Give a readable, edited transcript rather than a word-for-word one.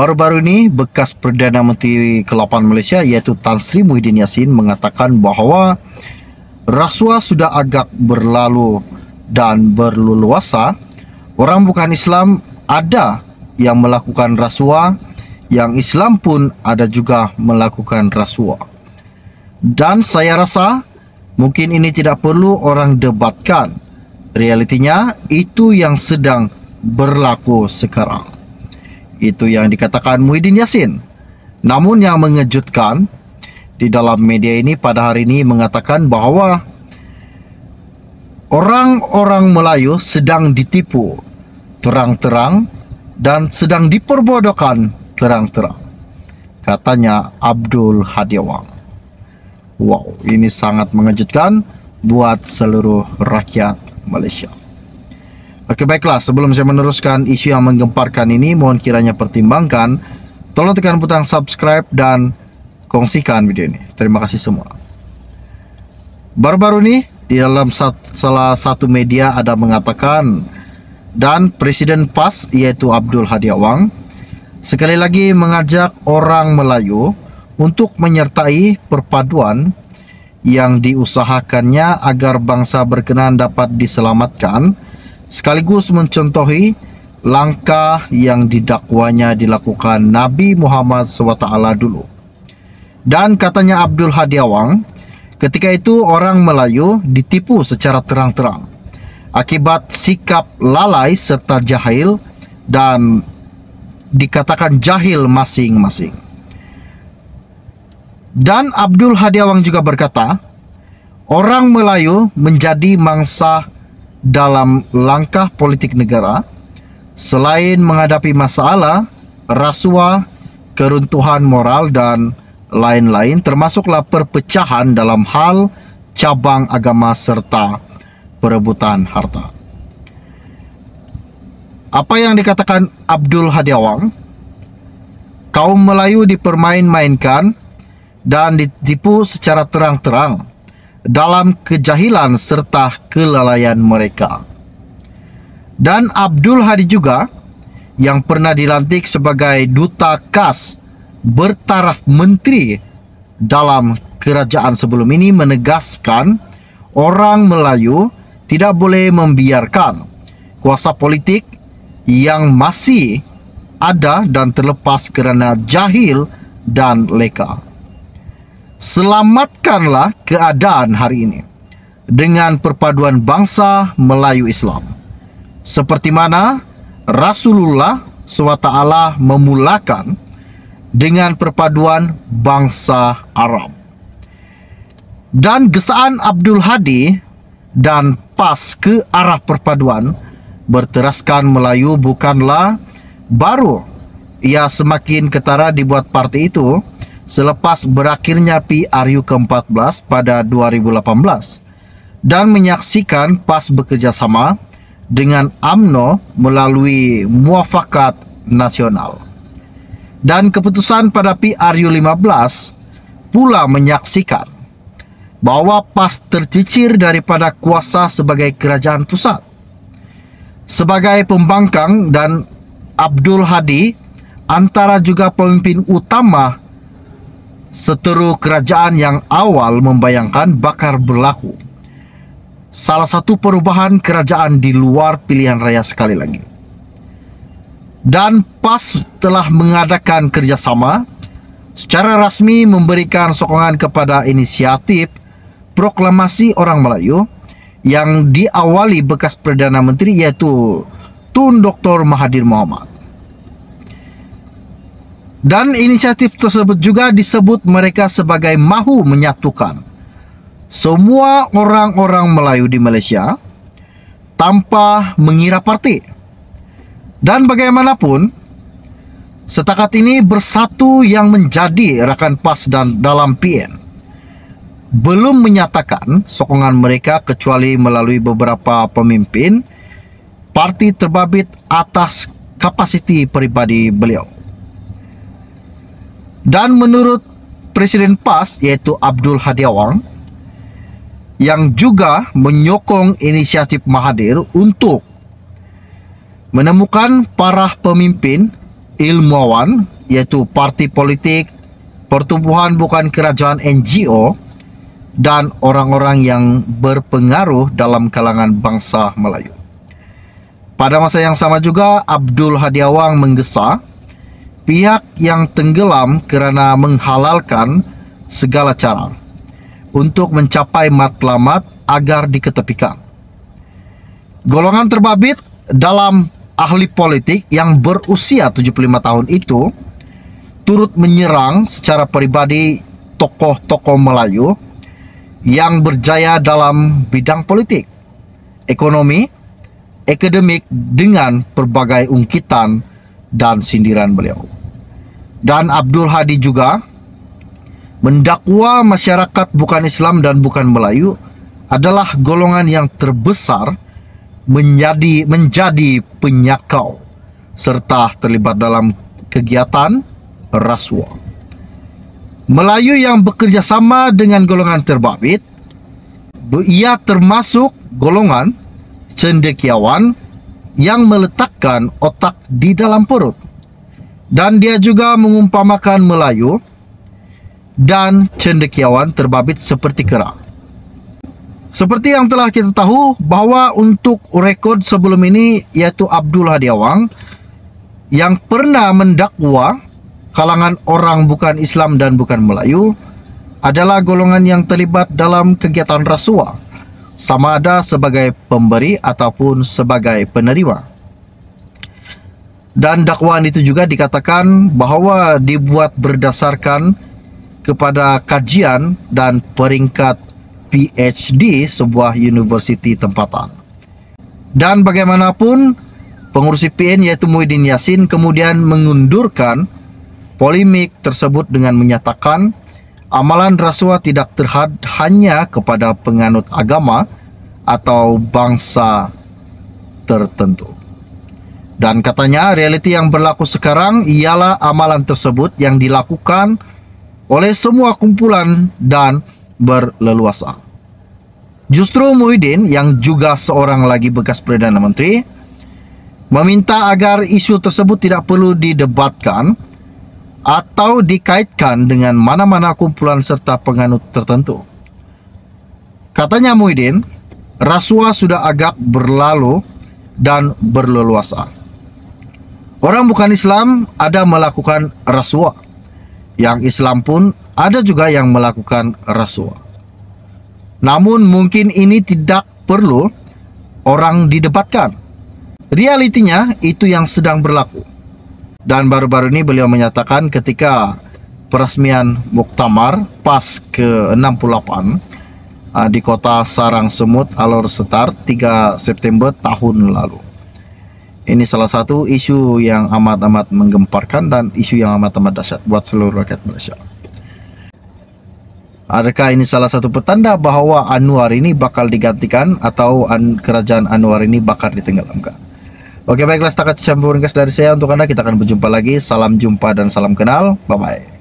Baru-baru ini, bekas Perdana Menteri ke-8 Malaysia iaitu Tan Sri Muhyiddin Yassin mengatakan bahawa rasuah sudah agak berlalu dan berleluasa. Orang bukan Islam ada yang melakukan rasuah, yang Islam pun ada juga melakukan rasuah. Dan saya rasa mungkin ini tidak perlu orang debatkan. Realitinya itu yang sedang berlaku sekarang. Itu yang dikatakan Muhyiddin Yassin. Namun yang mengejutkan, di dalam media ini pada hari ini mengatakan bahawa orang-orang Melayu sedang ditipu terang-terang dan sedang diperbodohkan terang-terang. Katanya Abdul Hadi Awang. Wow, ini sangat mengejutkan buat seluruh rakyat Malaysia. Okey, baiklah, sebelum saya meneruskan isu yang menggemparkan ini, mohon kiranya pertimbangkan, tolong tekan butang subscribe dan kongsikan video ini. Terima kasih semua. Baru-baru ini di dalam salah satu media ada mengatakan, dan Presiden PAS iaitu Abdul Hadi Awang sekali lagi mengajak orang Melayu untuk menyertai perpaduan yang diusahakannya agar bangsa berkenaan dapat diselamatkan, sekaligus mencontohi langkah yang didakwanya dilakukan Nabi Muhammad SWT dulu. Dan katanya Abdul Hadi Awang, ketika itu orang Melayu ditipu secara terang-terang akibat sikap lalai serta jahil dan dikatakan jahil masing-masing. Dan Abdul Hadi Awang juga berkata, orang Melayu menjadi mangsa dalam langkah politik negara selain menghadapi masalah, rasuah, keruntuhan moral dan lain-lain, termasuklah perpecahan dalam hal cabang agama serta perebutan harta. Apa yang dikatakan Abdul Hadi Awang, kaum Melayu dipermain-mainkan dan ditipu secara terang-terang dalam kejahilan serta kelalaian mereka. Dan Abdul Hadi juga yang pernah dilantik sebagai duta khas bertaraf menteri dalam kerajaan sebelum ini menegaskan orang Melayu tidak boleh membiarkan kuasa politik yang masih ada dan terlepas kerana jahil dan leka. Selamatkanlah keadaan hari ini dengan perpaduan bangsa Melayu Islam, seperti mana Rasulullah SWT memulakan dengan perpaduan bangsa Arab. Dan gesaan Abdul Hadi dan PAS ke arah perpaduan berteraskan Melayu bukanlah baru. Ia semakin ketara dibuat parti itu selepas berakhirnya PRU ke-14 pada 2018 dan menyaksikan PAS bekerjasama dengan UMNO melalui muafakat nasional. Dan keputusan pada PRU 15 pula menyaksikan bahawa PAS tercicir daripada kuasa sebagai kerajaan pusat. Sebagai pembangkang, dan Abdul Hadi antara juga pemimpin utama seteru kerajaan yang awal membayangkan bakal berlaku salah satu perubahan kerajaan di luar pilihan raya sekali lagi. Dan PAS telah mengadakan kerjasama secara rasmi memberikan sokongan kepada inisiatif proklamasi orang Melayu yang diawali bekas Perdana Menteri iaitu Tun Dr. Mahathir Mohamad. Dan inisiatif tersebut juga disebut mereka sebagai mahu menyatukan semua orang-orang Melayu di Malaysia tanpa mengira parti. Dan bagaimanapun, setakat ini bersatu yang menjadi rakan PAS dan dalam PN belum menyatakan sokongan mereka kecuali melalui beberapa pemimpin parti terbabit atas kapasiti peribadi beliau. Dan menurut Presiden PAS iaitu Abdul Hadi Awang yang juga menyokong inisiatif Mahathir untuk menemukan para pemimpin ilmuwan, yaitu parti politik, pertubuhan bukan kerajaan NGO, dan orang-orang yang berpengaruh dalam kalangan bangsa Melayu. Pada masa yang sama juga, Abdul Hadi Awang menggesa pihak yang tenggelam kerana menghalalkan segala cara untuk mencapai matlamat agar diketepikan. Golongan terbabit dalam ahli politik yang berusia 75 tahun itu turut menyerang secara pribadi tokoh-tokoh Melayu yang berjaya dalam bidang politik, ekonomi, akademik dengan berbagai ungkitan dan sindiran beliau. Dan Abdul Hadi juga mendakwa masyarakat bukan Islam dan bukan Melayu adalah golongan yang terbesar menjadi penyakau serta terlibat dalam kegiatan rasuah. Melayu yang bekerja sama dengan golongan terbabit, ia termasuk golongan cendekiawan yang meletakkan otak di dalam perut. Dan dia juga mengumpamakan Melayu dan cendekiawan terbabit seperti kera. Seperti yang telah kita tahu bahawa untuk rekod sebelum ini, yaitu Abdul Hadi Awang yang pernah mendakwa kalangan orang bukan Islam dan bukan Melayu adalah golongan yang terlibat dalam kegiatan rasuah, sama ada sebagai pemberi ataupun sebagai penerima. Dan dakwaan itu juga dikatakan bahawa dibuat berdasarkan kepada kajian dan peringkat PhD sebuah universiti tempatan. Dan bagaimanapun, pengurus PN yaitu Muhyiddin Yassin kemudian mengundurkan polemik tersebut dengan menyatakan amalan rasuah tidak terhad hanya kepada penganut agama atau bangsa tertentu. Dan katanya realiti yang berlaku sekarang ialah amalan tersebut yang dilakukan oleh semua kumpulan dan berleluasa. Justru Muhyiddin yang juga seorang lagi bekas Perdana Menteri meminta agar isu tersebut tidak perlu didebatkan atau dikaitkan dengan mana-mana kumpulan serta penganut tertentu. Katanya Muhyiddin, rasuah sudah agak berlalu dan berleluasa. Orang bukan Islam ada melakukan rasuah. Yang Islam pun ada juga yang melakukan rasuah. Namun mungkin ini tidak perlu orang didebatkan. Realitinya itu yang sedang berlaku. Dan baru-baru ini beliau menyatakan ketika peresmian Muktamar PAS ke-68 di kota Sarang Semut, Alor Setar 3 September tahun lalu. Ini salah satu isu yang amat-amat menggemparkan dan isu yang amat-amat dahsyat buat seluruh rakyat Malaysia. Adakah ini salah satu petanda bahawa Anwar ini bakal digantikan atau kerajaan Anwar ini bakal ditenggelamkan? Oke, baiklah, setakat campur ringkas dari saya untuk Anda. Kita akan berjumpa lagi. Salam jumpa dan salam kenal. Bye-bye.